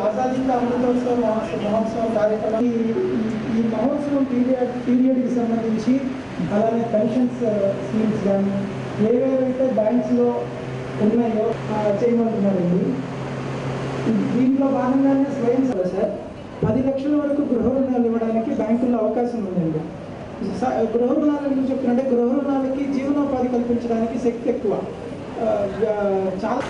आजादी का अमृतोत्सव महोत्सव कार्यक्रम महोत्सव पीरियड की संबंधी అలానే పెన్షన్స్ స్కీమ్స్ కానీ ఏవేవైతే బ్యాంక్స్లో ఉన్నాయో చేయమంటున్నారండి. దీంట్లో భాగంగానే స్వయం సార్ 10 లక్షల వరకు గృహ రుణాలు ఇవ్వడానికి బ్యాంకుల్లో అవకాశం ఉందండి. గృహ రుణాలు ఎందుకు చెప్తున్నారంటే గృహ రుణాలకి జీవనోపాధి కల్పించడానికి శక్తి ఎక్కువ. చాలా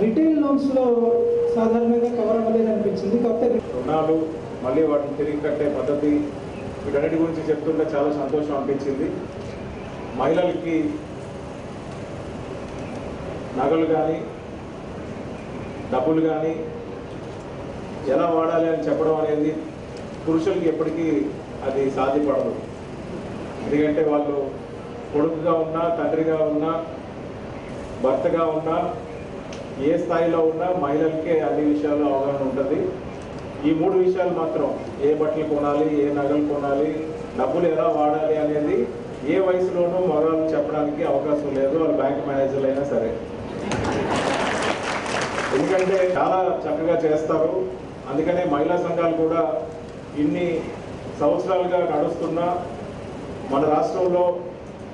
రిటైల్ లోన్స్లో సాధారణంగా కవర్ అవ్వలేదు అనిపించింది. కాకపోతే రుణాలు మళ్ళీ వాటిని తిరిగి కట్టే పద్ధతి వీటన్నిటి గురించి చెప్తుంటే చాలా సంతోషం అనిపించింది. మహిళలకి నగలు కానీ డబ్బులు కానీ ఎలా వాడాలి అని చెప్పడం అనేది పురుషులకి ఎప్పటికీ అది సాధ్యపడదు. ఎందుకంటే వాళ్ళు కొడుకుగా ఉన్నా, తండ్రిగా ఉన్నా, భర్తగా ఉన్నా, ఏ స్థాయిలో ఉన్నా మహిళలకే అన్ని విషయాల్లో అవగాహన ఉంటుంది. ఈ 3 విషయాలు మాత్రం ఏ బట్టలు కొనాలి, ఏ నగలు కొనాలి, డబ్బులు ఎలా వాడాలి అనేది ఏ వయసులోనూ మగవాళ్ళు చెప్పడానికి అవకాశం లేదు, వాళ్ళు బ్యాంక్ మేనేజర్లు అయినా సరే. ఎందుకంటే చాలా చక్కగా చేస్తారు. అందుకనే మహిళా సంఘాలు కూడా ఇన్ని సంవత్సరాలుగా నడుస్తున్నా మన రాష్ట్రంలో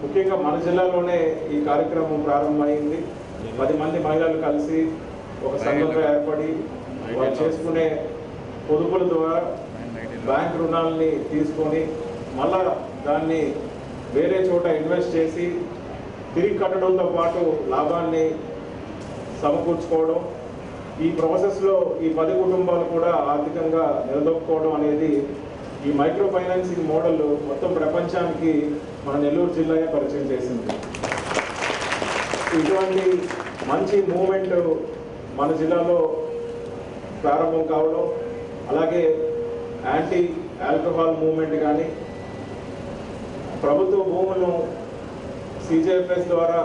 ముఖ్యంగా మన జిల్లాలోనే ఈ కార్యక్రమం ప్రారంభమైంది. 10 మంది మహిళలు కలిసి ఒక సంఘంగా ఏర్పడి వాళ్ళు చేసుకునే పొదుపుల ద్వారా బ్యాంక్ రుణాలని తీసుకొని మళ్ళా దాన్ని వేరే చోట ఇన్వెస్ట్ చేసి తిరిగి కట్టడంతో పాటు లాభాన్ని సమకూర్చుకోవడం, ఈ ప్రాసెస్లో ఈ 10 కుటుంబాలు కూడా ఆర్థికంగా నిలదొక్కుకోవడం అనేది ఈ మైక్రో ఫైనాన్సింగ్ మోడల్ మొత్తం ప్రపంచానికి మన నెల్లూరు జిల్లాయే పరిచయం చేసింది. ఇటువంటి మంచి మూమెంట్ మన జిల్లాలో ప్రారంభం కావడం, అలాగే యాంటీ ఆల్కహాల్ మూమెంట్ కానీ ప్రభుత్వ భూములను సిజేఎఫ్ఎస్ ద్వారా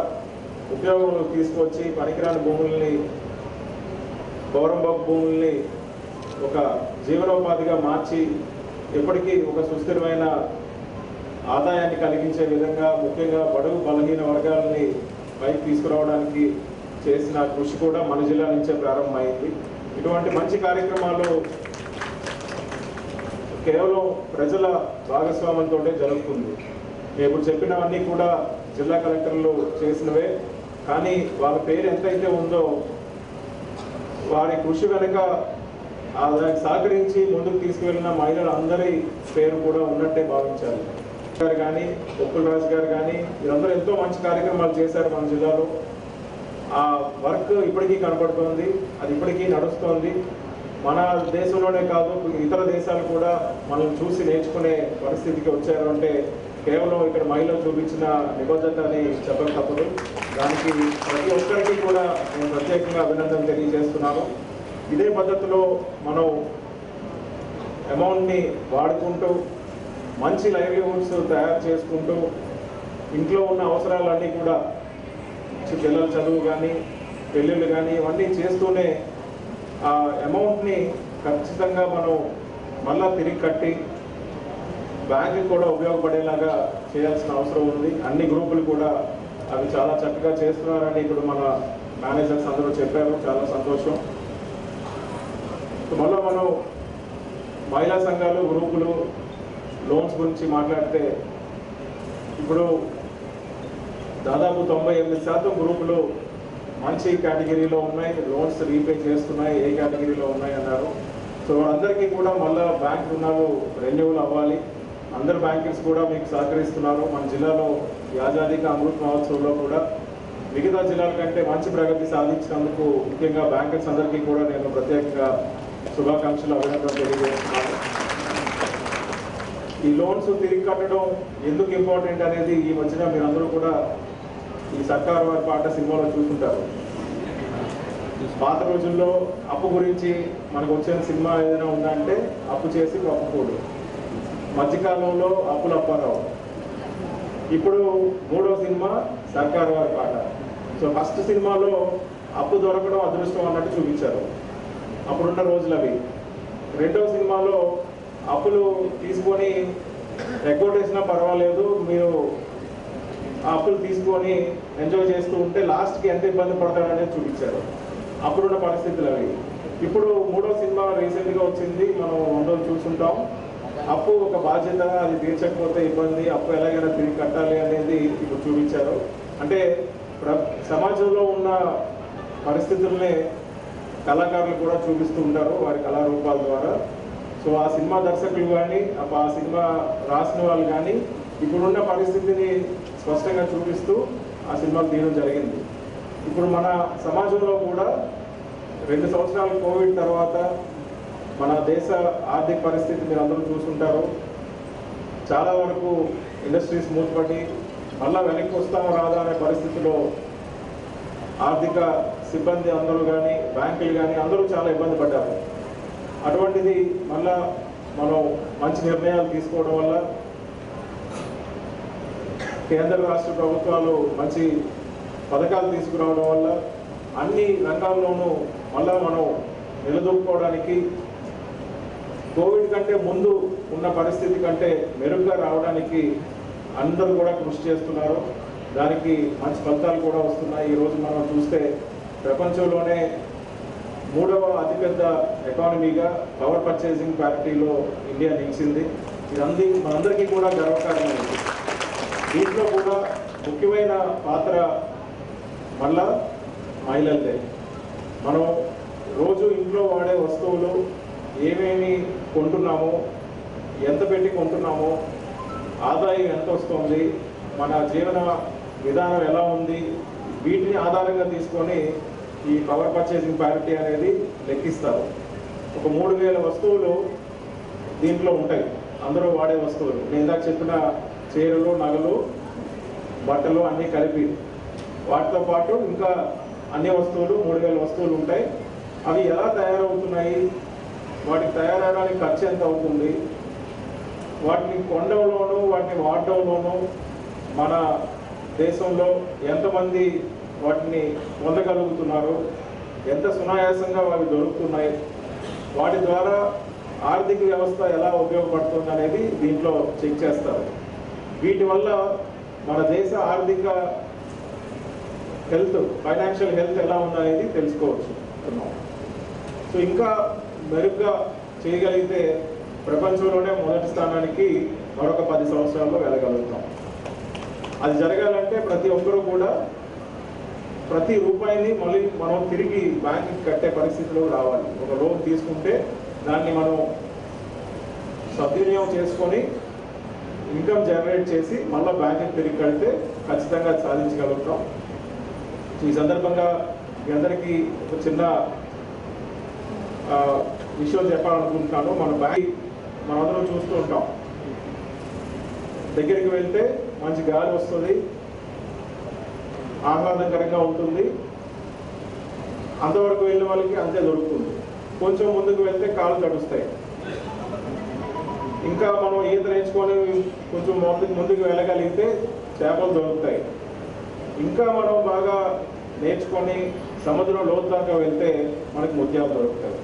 ఉపయోగంలో తీసుకొచ్చి పనికిరాని భూముల్ని, గౌరవబక్ భూముల్ని ఒక జీవనోపాధిగా మార్చి ఎప్పటికీ ఒక సుస్థిరమైన ఆదాయాన్ని కలిగించే విధంగా ముఖ్యంగా బడుగు బలహీన వర్గాలని పైకి తీసుకురావడానికి చేసిన కృషి కూడా మన జిల్లా నుంచే ప్రారంభమైంది. ఇటువంటి మంచి కార్యక్రమాలు కేవలం ప్రజల భాగస్వామ్యంతో జరుగుతుంది. ఇప్పుడు చెప్పినవన్నీ కూడా జిల్లా కలెక్టర్లు చేసినవే, కానీ వాళ్ళ పేరు ఎంతైతే ఉందో వారి కృషి వెనుక దానికి సహకరించి ముందుకు తీసుకువెళ్ళిన మహిళలందరి పేరు కూడా ఉన్నట్టే భావించాలి. గారు కానీ ఒక్కుల రాజు గారు కానీ వీరందరూ ఎంతో మంచి కార్యక్రమాలు చేశారు మన జిల్లాలో. ఆ వర్క్ ఇప్పటికీ కనపడుతోంది, అది ఇప్పటికీ నడుస్తోంది. మన దేశంలోనే కాదు ఇతర దేశాలు కూడా మనం చూసి నేర్చుకునే పరిస్థితికి వచ్చారు అంటే కేవలం ఇక్కడ మహిళలు చూపించిన నిబద్ధత అని చెప్పక తప్పదు. దానికి ప్రతి ఒక్కరికి కూడా నేను ప్రత్యేకంగా అభినందన తెలియజేస్తున్నాను. ఇదే పద్ధతిలో మనం అమౌంట్ని వాడుకుంటూ మంచి లైవ్లీహుడ్స్ తయారు చేసుకుంటూ ఇంట్లో ఉన్న అవసరాలన్నీ కూడా పిల్లల చదువు కానీ పెళ్ళిళ్ళు కానీ ఇవన్నీ చేస్తూనే ఆ అమౌంట్ని ఖచ్చితంగా మనం మళ్ళా తిరిగి కట్టి బ్యాంకుకి కూడా ఉపయోగపడేలాగా చేయాల్సిన అవసరం ఉంది. అన్ని గ్రూపులు కూడా అవి చాలా చక్కగా చేస్తున్నారని ఇప్పుడు మన మేనేజర్స్ అందరూ చెప్పారు. చాలా సంతోషం. మళ్ళీ మనం మహిళా సంఘాలు గ్రూపులు లోన్స్ గురించి మాట్లాడితే ఇప్పుడు దాదాపు 98% గ్రూపులు మంచి కేటగిరీలో ఉన్నాయి, లోన్స్ రీపే చేస్తున్నాయి, ఏ కేటగిరీలో ఉన్నాయి అన్నారు. సో వాళ్ళందరికీ కూడా మళ్ళీ బ్యాంక్ రుణాలు రెన్యూవల్ అవ్వాలి. అందరు బ్యాంకర్స్ కూడా మీకు సహకరిస్తున్నారు. మన జిల్లాలో ఈ ఆజాదీ కా అమృత్ మహోత్సవ్లో కూడా మిగతా జిల్లాల కంటే మంచి ప్రగతి సాధించినందుకు ముఖ్యంగా బ్యాంకర్స్ అందరికీ కూడా నేను ప్రత్యేకంగా శుభాకాంక్షలు అభినందనలు తెలియజేస్తున్నాను. ఈ లోన్స్ తిరిగి కట్టడం ఎందుకు ఇంపార్టెంట్ అనేది ఈ మధ్యన మీరందరూ కూడా ఈ సర్కారు వారి పాట సినిమాలో చూసుకుంటారు. పాత రోజుల్లో అప్పు గురించి మనకు వచ్చిన సినిమా ఏదైనా ఉందంటే అప్పు చేసి అప్పుకోడు, మధ్యకాలంలో అప్పుల అప్పారావు, ఇప్పుడు 3వ సినిమా సర్కారు వారి పాట. సో ఫస్ట్ సినిమాలో అప్పు దొరకడం అదృష్టం అన్నట్టు చూపించారు, అప్పుడున్న రోజులు అవి. 2వ సినిమాలో అప్పులు తీసుకొని ఎక్కువ వేసినా పర్వాలేదు, మీరు ఆ అప్పులు తీసుకొని ఎంజాయ్ చేస్తూ ఉంటే లాస్ట్కి ఎంత ఇబ్బంది పడతాడనేది చూపించారు, అప్పుడున్న పరిస్థితులు అవి. ఇప్పుడు 3వ సినిమా రీసెంట్గా వచ్చింది, మనం 100 రోజులు చూస్తుంటాం. అప్పు ఒక బాధ్యత, అది తీర్చకపోతే ఇబ్బంది, అప్పు ఎలాగైనా తిరిగి కట్టాలి అనేది ఇప్పుడు చూపించారు. అంటే సమాజంలో ఉన్న పరిస్థితుల్ని కళాకారులు కూడా చూపిస్తూ ఉంటారు వారి కళారూపాల ద్వారా. సో ఆ సినిమా దర్శకులు కానీ ఆ సినిమా రాసిన వాళ్ళు కానీ ఇప్పుడున్న పరిస్థితిని స్పష్టంగా చూపిస్తూ ఆ సినిమాలు తీయడం జరిగింది. ఇప్పుడు మన సమాజంలో కూడా 2 సంవత్సరాలు కోవిడ్ తర్వాత మన దేశ ఆర్థిక పరిస్థితి మీరు అందరూ చూస్తుంటారు. చాలా వరకు ఇండస్ట్రీస్ మూతపడి మళ్ళా వెనక్కి వస్తామో రాదా అనే పరిస్థితిలో ఆర్థిక సిబ్బంది అందరూ కానీ బ్యాంకులు కానీ అందరూ చాలా ఇబ్బంది పడ్డారు. అటువంటిది మళ్ళా మనం మంచి నిర్ణయాలు తీసుకోవడం వల్ల కేంద్ర రాష్ట్ర ప్రభుత్వాలు మంచి పథకాలు తీసుకురావడం వల్ల అన్ని రంగాల్లోనూ మళ్ళా మనం నిలదొక్కుకోవడానికి కోవిడ్ కంటే ముందు ఉన్న పరిస్థితి కంటే మెరుగ్గా రావడానికి అందరూ కూడా కృషి చేస్తున్నారు. దానికి మంచి ఫలితాలు కూడా వస్తున్నాయి. ఈరోజు మనం చూస్తే ప్రపంచంలోనే 3వ అతిపెద్ద ఎకానమీగా పవర్ పర్చేసింగ్ ప్యారిటీలో ఇండియా నిలిచింది. ఇది మనందరికీ కూడా గర్వకారణమైంది. దీంట్లో కూడా ముఖ్యమైన పాత్ర మళ్ళా మహిళలదే. మనం రోజు ఇంట్లో వాడే వస్తువులు ఏమేమి కొంటున్నామో, ఎంత పెట్టి కొంటున్నామో, ఆదాయం ఎంత వస్తుంది, మన జీవన విధానం ఎలా ఉంది, వీటిని ఆధారంగా తీసుకొని ఈ పవర్ పర్చేసింగ్ ప్యారిటీ అనేది లెక్కిస్తారు. ఒక 3000 వస్తువులు దీంట్లో ఉంటాయి, అందరూ వాడే వస్తువులు. నేను ఇందాక చెప్పిన చీరలు, నగలు, బట్టలు అన్నీ కలిపి, వాటితో పాటు ఇంకా అన్ని వస్తువులు 3000 వస్తువులు ఉంటాయి. అవి ఎలా తయారవుతున్నాయి, వాటికి తయారవడానికి ఖర్చు ఎంత అవుతుంది, వాటిని కొనడంలోనూ వాటిని వాడడంలోనూ మన దేశంలో ఎంతమంది వాటిని పొందగలుగుతున్నారు, ఎంత సునాయాసంగా అవి దొరుకుతున్నాయి, వాటి ద్వారా ఆర్థిక వ్యవస్థ ఎలా ఉపయోగపడుతుంది అనేది దీంట్లో చెక్ చేస్తారు. వీటి వల్ల మన దేశ ఆర్థిక హెల్త్, ఫైనాన్షియల్ హెల్త్ ఎలా ఉందనేది తెలుసుకోవచ్చు. సో ఇంకా మెరుగ్గా చేయగలిగితే ప్రపంచంలోనే మొదటి స్థానానికి మరొక 10 సంవత్సరాల్లో వెళ్ళగలుగుతాం. అది జరగాలంటే ప్రతి ఒక్కరూ కూడా ప్రతి రూపాయిని మళ్ళీ మనం తిరిగి బ్యాంకుకి కట్టే పరిస్థితిలో రావాలి. ఒక లోన్ తీసుకుంటే దాన్ని మనం సద్వినియోగం చేసుకొని ఇన్కమ్ జనరేట్ చేసి మళ్ళీ బ్యాంకుకి తిరిగి కడితే ఖచ్చితంగా సాధించగలుగుతాం. ఈ సందర్భంగా మీ అందరికీ ఒక చిన్న విషయం చెప్పాలనుకుంటున్నాను. మన బ్యాంక్ మనందరం చూస్తూ ఉంటాం, దగ్గరికి వెళ్తే మంచి గాలి వస్తుంది, ఆహ్లాదకరంగా ఉంటుంది. అంతవరకు వెళ్ళిన వాళ్ళకి అంతే దొరుకుతుంది. కొంచెం ముందుకు వెళ్తే కాళ్ళు తడుస్తాయి. ఇంకా మనం ఈత నేర్చుకొని కొంచెం ముందుకు వెళ్ళగలిగితే చేపలు దొరుకుతాయి. ఇంకా మనం బాగా నేర్చుకొని సముద్రం లోతు దాకా వెళ్తే మనకి ముత్యాలు దొరుకుతాయి.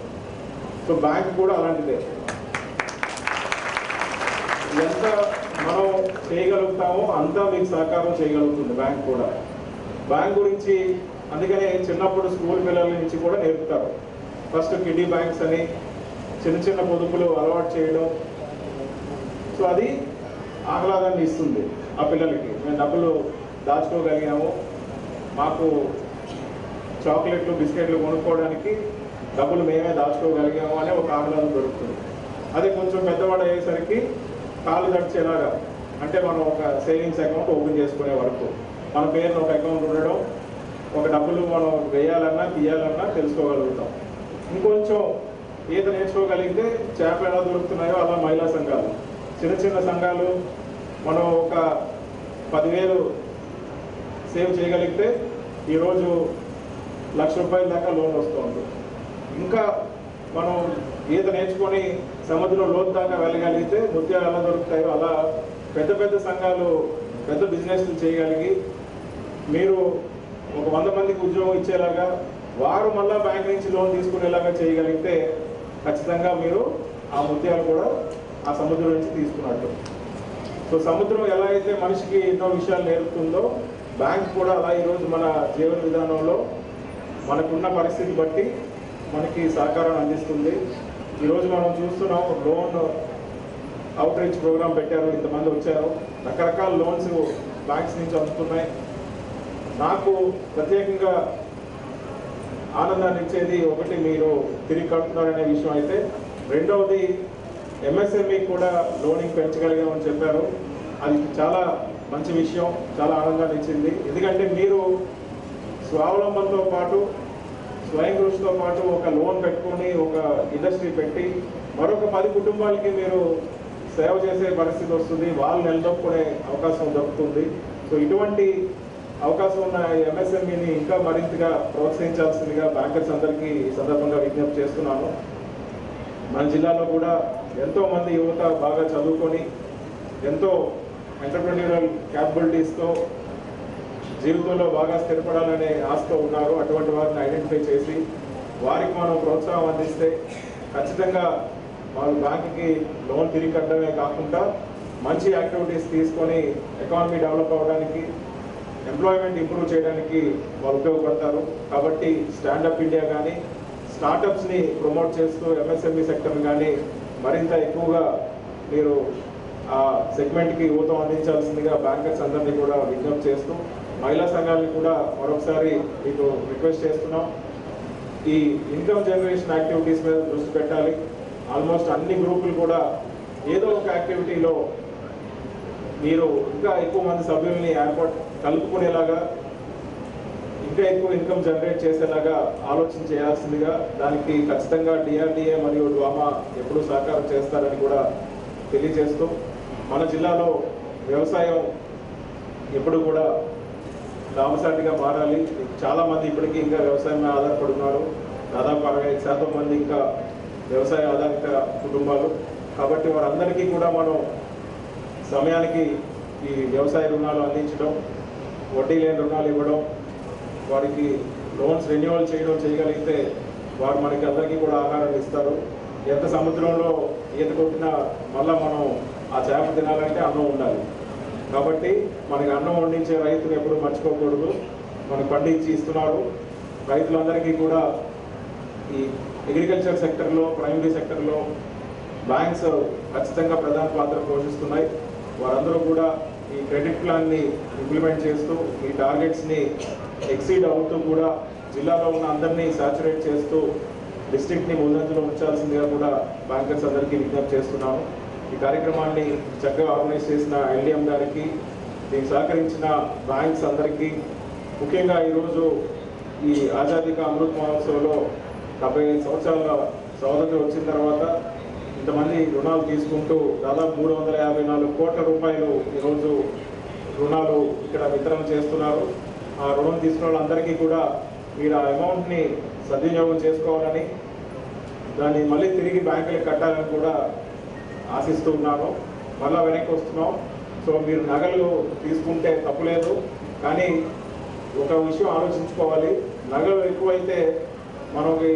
సో బ్యాంక్ కూడా అలాంటిదే. ఎంత మనం చేయగలుగుతామో అంతా మీకు సహకారం చేయగలుగుతుంది బ్యాంక్ కూడా. బ్యాంక్ గురించి అందుకనే చిన్నప్పుడు స్కూల్ పిల్లల నుంచి కూడా నేర్పుతారు. ఫస్ట్ కిడ్డీ బ్యాంక్స్ అని చిన్న చిన్న పొదుపులు అలవాటు చేయడం. సో అది ఆహ్లాదాన్ని ఇస్తుంది ఆ పిల్లలకి. మేము డబ్బులు దాచుకోగలిగాము, మాకు చాక్లెట్లు బిస్కెట్లు కొనుక్కోవడానికి డబ్బులు మేమే దాచుకోగలిగాము అనే ఒక ఆహ్లాదం దొరుకుతుంది. అదే కొంచెం పెద్దవాడు అయ్యేసరికి కాళ్ళు తడిచేలాగా, అంటే మనం ఒక సేవింగ్స్ అకౌంట్ ఓపెన్ చేసుకునే వరకు మన పేరున ఒక అకౌంట్ ఉండడం, ఒక డబ్బులు మనం వేయాలన్నా తీయాలన్నా తెలుసుకోగలుగుతాం. ఇంకొంచెం ఈత నేర్చుకోగలిగితే చేప ఎలా దొరుకుతున్నాయో అలా మహిళా సంఘాలు, చిన్న చిన్న సంఘాలు మనం ఒక 10,000 సేవ్ చేయగలిగితే ఈరోజు ₹1,00,000 దాకా లోన్ వస్తుంది. ఇంకా మనం ఈత నేర్చుకొని సముద్రం లోతు దాకా వెళ్ళగలిగితే ముత్యాలు ఎలా దొరుకుతాయో అలా పెద్ద పెద్ద సంఘాలు పెద్ద బిజినెస్లు చేయగలిగి మీరు ఒక 100 మందికి ఉద్యోగం ఇచ్చేలాగా, వారు మళ్ళీ బ్యాంక్ నుంచి లోన్ తీసుకునేలాగా చేయగలిగితే ఖచ్చితంగా మీరు ఆ ముత్యాలు కూడా ఆ సముద్రం నుంచి తీసుకున్నట్టు. సో సముద్రం ఎలా అయితే మనిషికి ఎన్నో విషయాలు నేర్పుతుందో బ్యాంక్ కూడా అలా ఈరోజు మన జీవన విధానంలో మనకున్న పరిస్థితి బట్టి మనకి సహకారాన్ని అందిస్తుంది. ఈరోజు మనం చూస్తున్నాం, లోన్ అవుట్ రీచ్ ప్రోగ్రామ్ పెట్టారు, ఇంతమంది వచ్చారు, రకరకాల లోన్స్ బ్యాంక్స్ నుంచి అందుతున్నాయి. నాకు ప్రత్యేకంగా ఆనందాన్ని ఇచ్చేది ఒకటి, మీరు తిరిగి కడుతున్నారనే విషయం అయితే, రెండవది ఎంఎస్ఎంఈ కూడా లోనింగ్ పెంచగలిగామని చెప్పారు. అది చాలా మంచి విషయం, చాలా ఆనందాన్ని ఇచ్చింది. ఎందుకంటే మీరు స్వావలంబనతో పాటు స్వయం కృషితో పాటు ఒక లోన్ పెట్టుకొని ఒక ఇండస్ట్రీ పెట్టి మరొక 10 కుటుంబాలకి మీరు సేవ చేసే పరిస్థితి వస్తుంది, వాళ్ళు నిలదొక్కునే అవకాశం దొరుకుతుంది. సో ఇటువంటి అవకాశం ఉన్న ఎంఎస్ఎంఈని ఇంకా మరింతగా ప్రోత్సహించాల్సిందిగా బ్యాంకర్స్ అందరికీ ఈ సందర్భంగా విజ్ఞప్తి చేస్తున్నాను. మన జిల్లాలో కూడా ఎంతోమంది యువత బాగా చదువుకొని ఎంతో ఎంటర్‌ప్రెన్యూరల్ క్యాపబిలిటీస్తో జీవితంలో బాగా స్థిరపడాలనే ఆశతో ఉన్నారు. అటువంటి వారిని ఐడెంటిఫై చేసి వారికి మనం ప్రోత్సాహం అందిస్తే ఖచ్చితంగా వాళ్ళు బ్యాంకుకి లోన్ తిరిగి కట్టడమే కాకుండా మంచి యాక్టివిటీస్ తీసుకొని ఎకానమీ డెవలప్ అవ్వడానికి, ఎంప్లాయ్మెంట్ ఇంప్రూవ్ చేయడానికి వాళ్ళు ఉపయోగపడతారు. కాబట్టి స్టాండప్ ఇండియా కానీ స్టార్టప్స్ని ప్రమోట్ చేస్తూ ఎంఎస్ఎంఈ సెక్టర్ కానీ మరింత ఎక్కువగా మీరు ఆ సెగ్మెంట్కి ఊతం అందించాల్సిందిగా బ్యాంకర్స్ అందరినీ కూడా విజ్ఞప్తి చేస్తూ, మహిళా సంఘాలను కూడా మరొకసారి మీకు రిక్వెస్ట్ చేస్తున్నాం, ఈ ఇన్కమ్ జనరేషన్ యాక్టివిటీస్ మీద దృష్టి పెట్టాలి. ఆల్మోస్ట్ అన్ని గ్రూపులు కూడా ఏదో ఒక యాక్టివిటీలో మీరు ఇంకా ఎక్కువ మంది సభ్యుల్ని కలుపుకునేలాగా, ఇంకా ఎక్కువ ఇన్కమ్ జనరేట్ చేసేలాగా ఆలోచన చేయాల్సిందిగా, దానికి ఖచ్చితంగా డిఆర్డిఏ మరియు డ్వామా ఎప్పుడూ సహకారం చేస్తారని కూడా తెలియజేస్తూ, మన జిల్లాలో వ్యవసాయం ఎప్పుడు కూడా లాభసాటిగా మారాలి. చాలామంది ఇప్పటికీ ఇంకా వ్యవసాయం మీద ఆధారపడుతున్నారు. దాదాపు 65% మంది ఇంకా వ్యవసాయ ఆధారిత కుటుంబాలు. కాబట్టి వారందరికీ కూడా మనం సమయానికి ఈ వ్యవసాయ రుణాలు అందించడం, వడ్డీ లేని రుణాలు ఇవ్వడం, వారికి లోన్స్ రెన్యువల్ చేయగలిగితే వారు మనకి అందరికీ కూడా ఆహారాన్ని ఇస్తారు. ఎంత సముద్రంలో ఈత కొట్టినా మళ్ళీ మనం ఆ చేప తినాలంటే అన్నం ఉండాలి. కాబట్టి మనకి అన్నం వండించే రైతులు ఎప్పుడూ మర్చిపోకూడదు. మనకు పండించి ఇస్తున్నారు. రైతులందరికీ కూడా ఈ అగ్రికల్చర్ సెక్టర్లో, ప్రైమరీ సెక్టర్లో బ్యాంక్స్ ఖచ్చితంగా ప్రధాన పాత్ర పోషిస్తున్నాయి. వారందరూ కూడా ఈ క్రెడిట్ ప్లాన్ని ఇంప్లిమెంట్ చేస్తూ, ఈ టార్గెట్స్ని ఎక్సీడ్ అవుతూ కూడా జిల్లాలో ఉన్న అందరినీ సాచురేట్ చేస్తూ డిస్ట్రిక్ట్ని ముందంజలో ఉంచాల్సిందిగా కూడా బ్యాంకర్స్ అందరికీ విజ్ఞప్తి చేస్తున్నాము. ఈ కార్యక్రమాన్ని చక్కగా ఆర్గనైజ్ చేసిన ఎల్డీఎం గారికి, దీనికి సహకరించిన బ్యాంక్స్ అందరికీ, ముఖ్యంగా ఈరోజు ఈ ఆజాదీ కా అమృత్ మహోత్సవ్లో 75 సంవత్సరాల స్వాతంత్రం వచ్చిన తర్వాత ఇంతమంది రుణాలు తీసుకుంటూ దాదాపు 354 కోట్ల రూపాయలు ఈరోజు రుణాలు ఇక్కడ వితరణ చేస్తున్నారు. ఆ రుణం తీసుకున్న వాళ్ళందరికీ కూడా మీరు ఆ అమౌంట్ని సద్వినియోగం చేసుకోవాలని, దాన్ని మళ్ళీ తిరిగి బ్యాంకులకు కట్టాలని కూడా ఆశిస్తూ ఉన్నాను. మళ్ళీ వెనక్కి వస్తున్నాం. సో మీరు నగలు తీసుకుంటే తప్పులేదు, కానీ ఒక విషయం ఆలోచించుకోవాలి. నగలు ఎక్కువైతే మనకి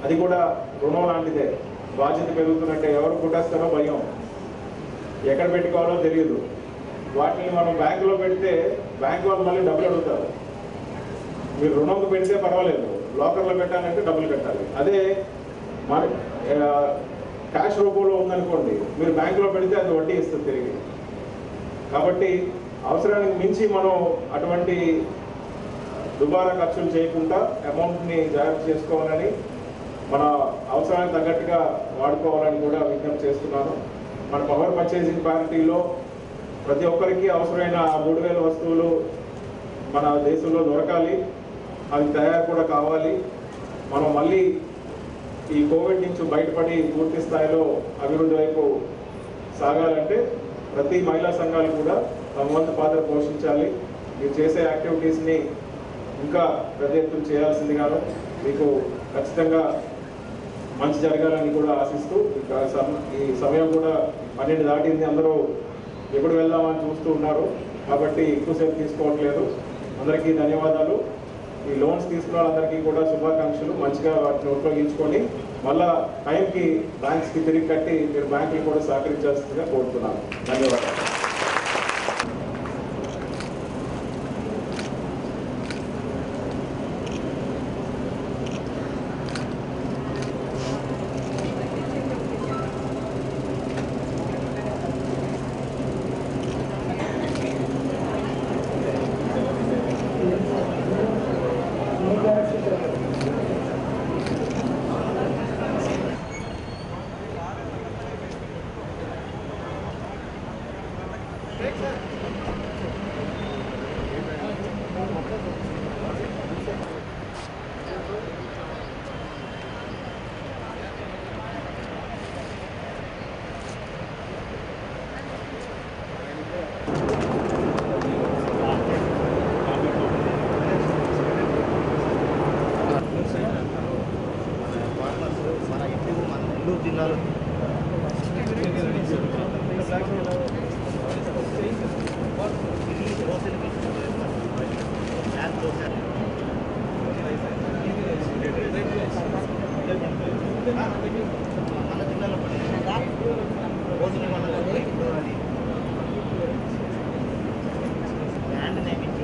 అది కూడా రుణం లాంటిదే. బాధ్యత పెరుగుతున్నట్టే, ఎవరు కుట్టేస్తారో భయం, ఎక్కడ పెట్టుకోవాలో తెలియదు. వాటిని మనం బ్యాంకులో పెడితే బ్యాంకు వాళ్ళు మళ్ళీ డబ్బులు అడుగుతారు. మీరు రుణంకు పెడితే పర్వాలేదు, లాకర్లో పెట్టాలంటే డబ్బులు కట్టాలి. అదే మన క్యాష్ రూపంలో ఉందనుకోండి, మీరు బ్యాంకులో పెడితే అది వడ్డీ ఇస్తుంది తిరిగి. కాబట్టి అవసరానికి మించి మనం అటువంటి దుబారా ఖర్చులు చేయకుండా అమౌంట్ని జాగ్రత్త చేసుకోవాలని, మన అవసరానికి తగ్గట్టుగా వాడుకోవాలని కూడా విజ్ఞప్తి చేస్తున్నాను. మన పవర్ పర్చేసింగ్ పారిటీలో ప్రతి ఒక్కరికి అవసరమైన 3000 వస్తువులు మన దేశంలో దొరకాలి. అవి తయారు కూడా కావాలి. మనం మళ్ళీ ఈ కోవిడ్ నుంచి బయటపడి పూర్తి స్థాయిలో అభివృద్ధి వైపు సాగాలంటే ప్రతి మహిళా సంఘాలు కూడా తమ వంతు పాత్ర పోషించాలి. మీరు చేసే యాక్టివిటీస్ని ఇంకా పెద్ద ఎత్తున చేయాల్సిందిగాను, మీకు ఖచ్చితంగా మంచి జరగాలని కూడా ఆశిస్తూ, ఈ సమయం కూడా 12 దాటింది. అందరూ ఎప్పుడు వెళ్దామని చూస్తూ ఉన్నారు, కాబట్టి ఎక్కువసేపు తీసుకోవట్లేదు. అందరికీ ధన్యవాదాలు. ఈ లోన్స్ తీసుకున్న వాళ్ళందరికీ కూడా శుభాకాంక్షలు. మంచిగా వాటిని ఉపయోగించుకొని మళ్ళా టైంకి బ్యాంక్స్కి తిరిగి కట్టి మీరు బ్యాంకులు కూడా సహకరించాల్సిందిగా కోరుతున్నాను. ధన్యవాదాలు. జిల్లాలో మన జిల్లాలో రోజులు మన ల్యాండ్ నేమించి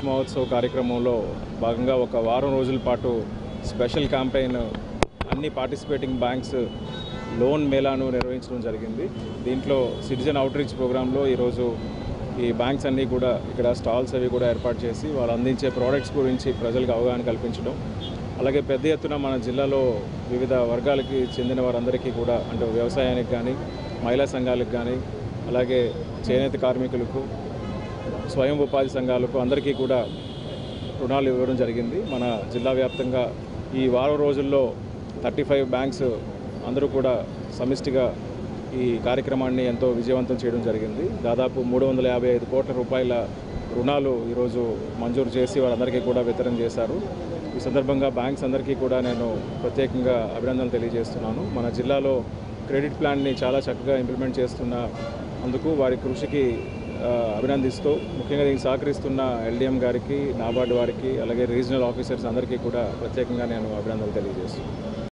మహోత్సవ్ కార్యక్రమంలో భాగంగా ఒక వారం రోజుల పాటు స్పెషల్ క్యాంపెయిన్ అన్ని పార్టిసిపేటింగ్ బ్యాంక్స్ లోన్ మేళాను నిర్వహించడం జరిగింది. దీంట్లో సిటిజన్ అవుట్రీచ్ ప్రోగ్రాంలో ఈరోజు ఈ బ్యాంక్స్ అన్నీ కూడా ఇక్కడ స్టాల్స్ అవి కూడా ఏర్పాటు చేసి వాళ్ళు అందించే ప్రోడక్ట్స్ గురించి ప్రజలకు అవగాహన కల్పించడం, అలాగే పెద్ద ఎత్తున మన జిల్లాలో వివిధ వర్గాలకి చెందిన వారందరికీ కూడా అంటే వ్యవసాయానికి కానీ మహిళా సంఘాలకు కానీ అలాగే చేనేత కార్మికులకు స్వయం ఉపాధి సంఘాలకు అందరికీ కూడా రుణాలు ఇవ్వడం జరిగింది. మన జిల్లా వ్యాప్తంగా ఈ వారం రోజుల్లో 35 బ్యాంక్స్ అందరూ కూడా సమిష్టిగా ఈ కార్యక్రమాన్ని ఎంతో విజయవంతం చేయడం జరిగింది. దాదాపు 355 కోట్ల రూపాయల రుణాలు ఈరోజు మంజూరు చేసి వారందరికీ కూడా వితరణ చేశారు. ఈ సందర్భంగా బ్యాంక్స్ అందరికీ కూడా నేను ప్రత్యేకంగా అభినందనలు తెలియజేస్తున్నాను. మన జిల్లాలో క్రెడిట్ ప్లాన్ని చాలా చక్కగా ఇంప్లిమెంట్ చేస్తున్న అందుకు వారి కృషికి అభినందిస్తూ ముఖ్యంగా దీనికి సహకరిస్తున్న ఎల్డిఎం గారికి, నాబార్డు వారికి, అలాగే రీజనల్ ఆఫీసర్స్ అందరికీ కూడా ప్రత్యేకంగా నేను అభినందనలు తెలియజేస్తున్నాను.